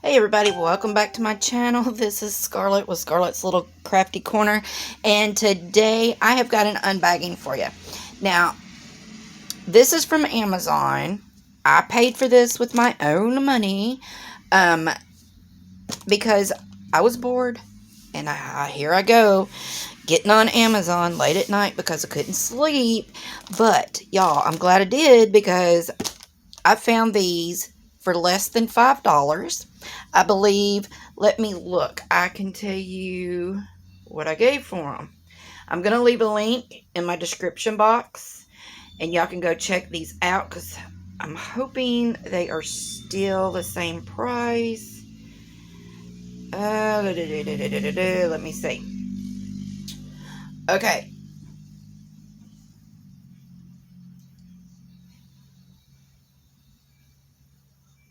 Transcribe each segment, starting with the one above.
Hey everybody, welcome back to my channel. This is Scarlet with Scarlet's Little Crafty Corner, and today I have got an unbagging for you. Now, this is from Amazon. I paid for this with my own money because I was bored, and here I go, getting on Amazon late at night because I couldn't sleep. But, y'all, I'm glad I did because I found these for less than $5. I believe, let me look. I can tell you what I gave for them. I'm going to leave a link in my description box, and y'all can go check these out because I'm hoping they are still the same price. Let me see. Okay.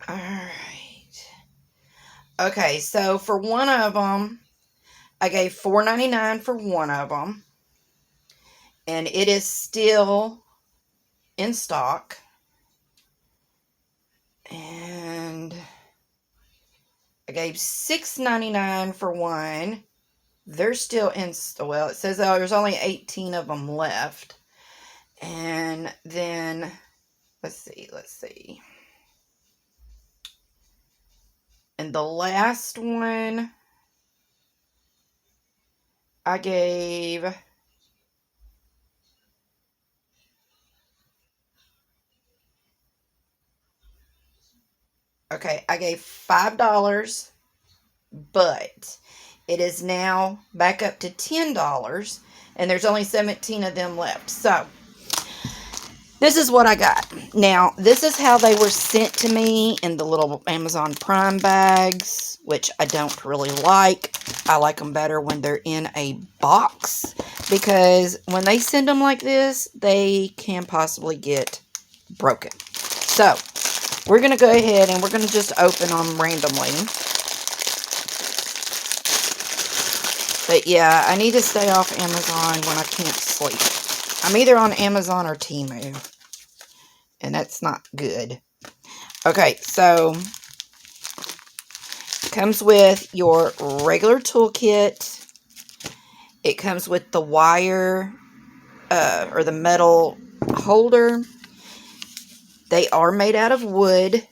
Alright. Okay, so for one of them, I gave $4.99 for one of them. And it is still in stock. And I gave $6.99 for one. They're still in, well, it says there's only 18 of them left. And then, let's see. And the last one, I gave $5, but it is now back up to $10, and there's only 17 of them left. So, this is what I got. Now, this is how they were sent to me in the little Amazon Prime bags, which I don't really like. I like them better when they're in a box, because when they send them like this, they can possibly get broken. So, we're going to go ahead and we're going to just open them randomly. But yeah, I need to stay off Amazon when I can't sleep. I'm either on Amazon or Temu, and that's not good. Okay, so it comes with your regular toolkit. It comes with the wire or the metal holder. They are made out of wood.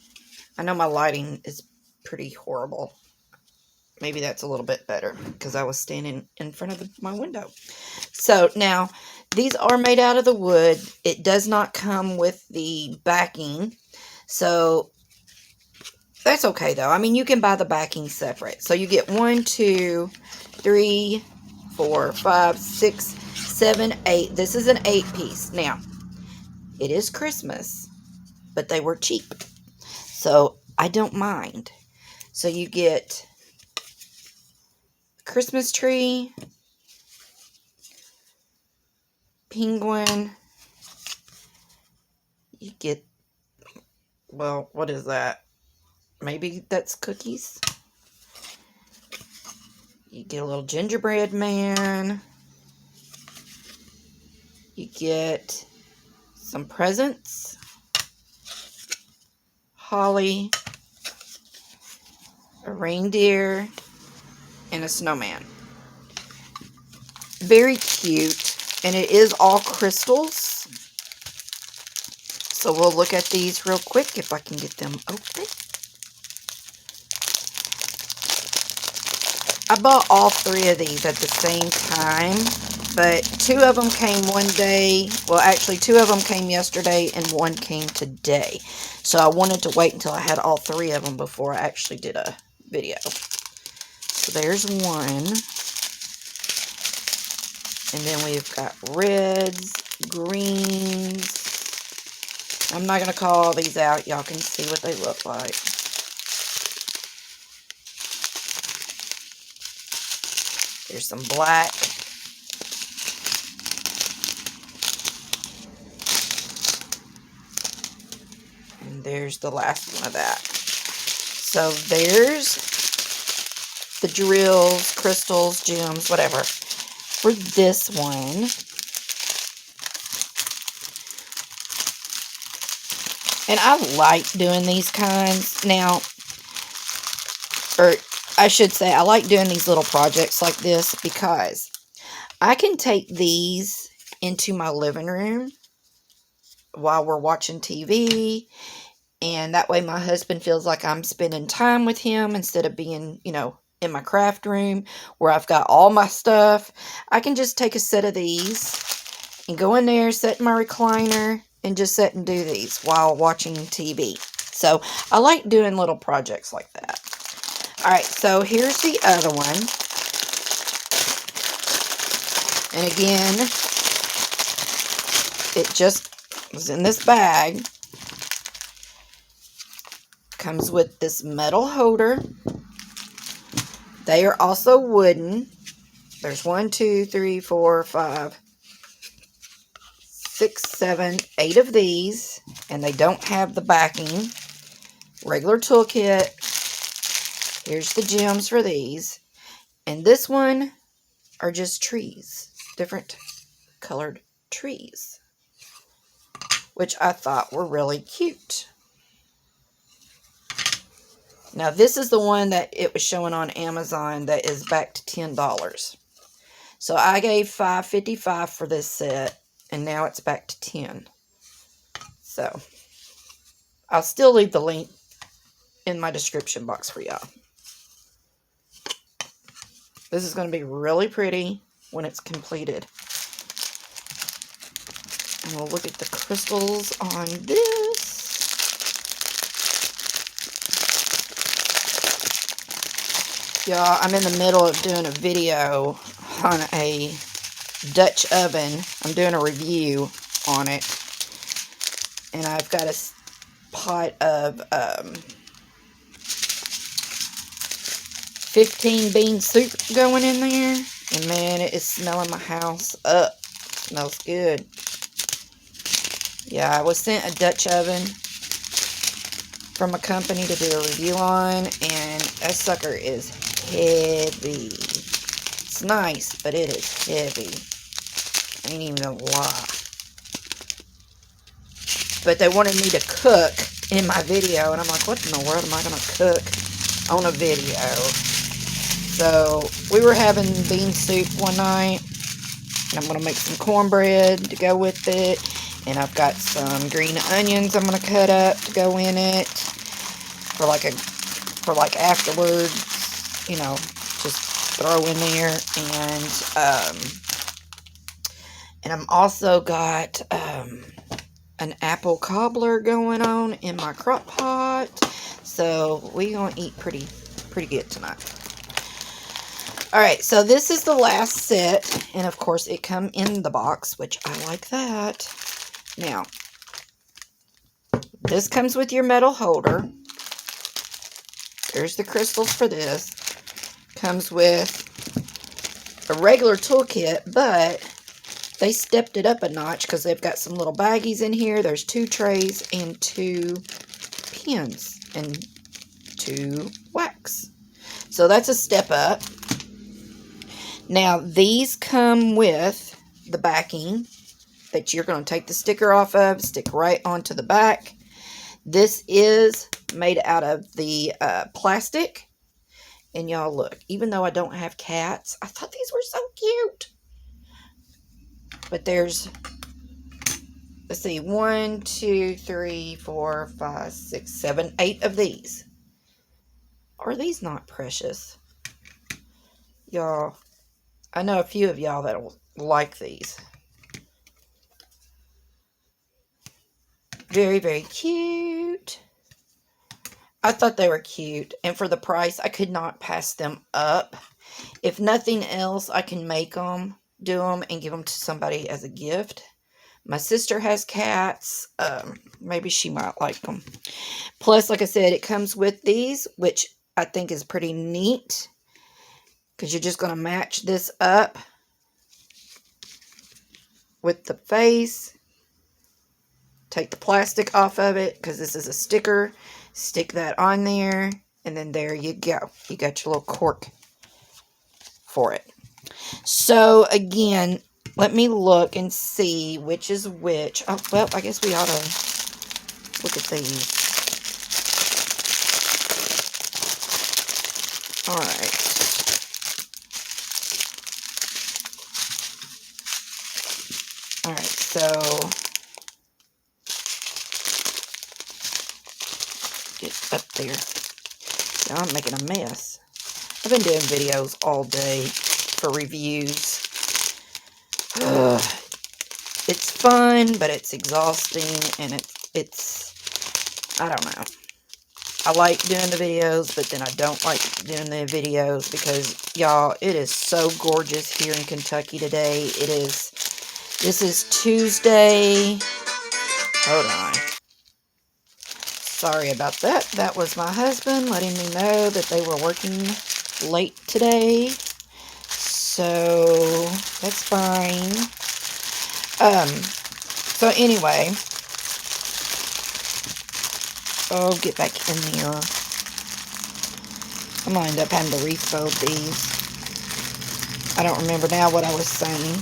I know my lighting is pretty horrible. Maybe that's a little bit better because I was standing in front of my window. So now, these are made out of the wood. It does not come with the backing. So that's okay though. I mean, you can buy the backing separate. So you get 1, 2, 3, 4, 5, 6, 7, 8. This is an 8-piece. Now, it is Christmas, but they were cheap. So I don't mind. So you get Christmas tree, penguin, you get, well, what is that? Maybe that's cookies. You get a little gingerbread man. You get some presents, holly, a reindeer, and a snowman. Very cute, and it is all crystals. So we'll look at these real quick if I can get them open. I bought all 3 of these at the same time, but 2 of them came one day. Well, actually, 2 of them came yesterday and 1 came today. So I wanted to wait until I had all 3 of them before I actually did a video. So there's one. And then we've got reds, greens. I'm not going to call all these out. Y'all can see what they look like. There's some black. And there's the last one of that. So there's the drills, crystals, gems, whatever. For this one, and I like doing these kinds. Now, or I should say, I like doing these little projects like this because I can take these into my living room while we're watching TV, and that way my husband feels like I'm spending time with him instead of being, you know, in my craft room where I've got all my stuff. I can just take a set of these and go in there, set in my recliner, and just sit and do these while watching TV. So I like doing little projects like that. Alright, so here's the other one. And again, it just was in this bag. Comes with this metal holder. They are also wooden. There's 1, 2, 3, 4, 5, 6, 7, 8 of these. And they don't have the backing. Regular toolkit. Here's the gems for these. And this one are just trees. Different colored trees. Which I thought were really cute. Now this is the one that it was showing on Amazon that is back to $10. So I gave $5.55 for this set. And now it's back to $10. So I'll still leave the link in my description box for y'all. This is going to be really pretty when it's completed. And we'll look at the crystals on this. Y'all, I'm in the middle of doing a video on a Dutch oven. I'm doing a review on it. And I've got a pot of 15 bean soup going in there. And man, it is smelling my house up. Smells good. Yeah, I was sent a Dutch oven from a company to do a review on. And that sucker is heavy. It's nice, but it is heavy. I ain't even gonna lie. But they wanted me to cook in my video. And I'm like, what in the world am I going to cook on a video? So, we were having bean soup one night. And I'm going to make some cornbread to go with it. And I've got some green onions I'm going to cut up to go in it. For like afterwards, you know, just throw in there. And I'm also got an apple cobbler going on in my crock pot. So we're going to eat pretty good tonight. Alright, so this is the last set. And of course it come in the box, which I like that. Now, this comes with your metal holder. There's the crystals for this. Comes with a regular toolkit, but they stepped it up a notch because they've got some little baggies in here. There's 2 trays and 2 pins and 2 wax. So that's a step up. Now, these come with the backing that you're going to take the sticker off of, stick right onto the back. This is made out of the plastic. And y'all look, even though I don't have cats, I thought these were so cute. But there's, let's see, 1, 2, 3, 4, 5, 6, 7, 8 of these. Are these not precious? Y'all, I know a few of y'all that will like these. Very, very cute. I thought they were cute. And for the price, I could not pass them up. If nothing else, I can make them, do them, and give them to somebody as a gift. My sister has cats. Maybe she might like them. Plus, like I said, it comes with these, which I think is pretty neat. Because you're just going to match this up with the face. Take the plastic off of it, because this is a sticker. Stick that on there, and then there you go. You got your little cork for it. So, again, let me look and see which is which. Oh, well, I guess we ought to look at these. Alright. Alright, so get up there. Now I'm making a mess. I've been doing videos all day for reviews. It's fun, but it's exhausting, and it's I don't know. I like doing the videos, but then I don't like doing the videos because, y'all, it is so gorgeous here in Kentucky today. This is Tuesday. Hold on. Sorry about that. That was my husband letting me know that they were working late today. So, that's fine. So anyway, I'll get back in there. I'm going to end up having to refold these. I don't remember now what I was saying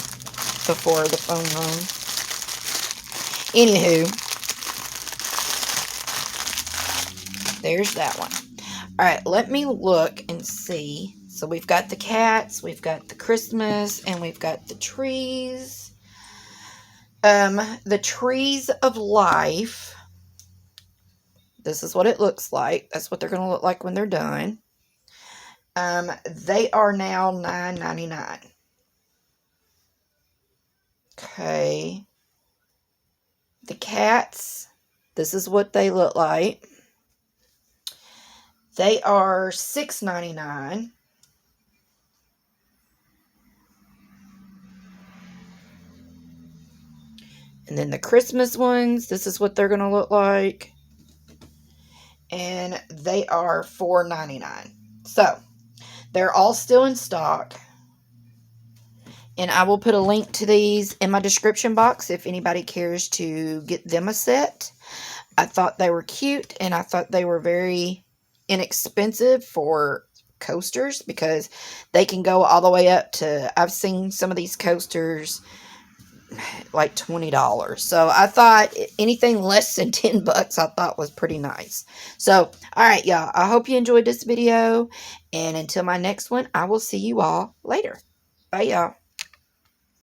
before the phone rang. Anywho, there's that one. Alright, let me look and see. So we've got the cats, we've got the Christmas, and we've got the trees. The trees of life. This is what it looks like. That's what they're going to look like when they're done. They are now $9.99. Okay. The cats. This is what they look like. They are $6.99. And then the Christmas ones, this is what they're going to look like. And they are $4.99. So, they're all still in stock. And I will put a link to these in my description box if anybody cares to get them a set. I thought they were cute, and I thought they were very inexpensive for coasters because they can go all the way up to, I've seen some of these coasters like $20. So I thought anything less than $10 I thought was pretty nice. So, alright y'all, I hope you enjoyed this video, and until my next one, I will see you all later. Bye y'all.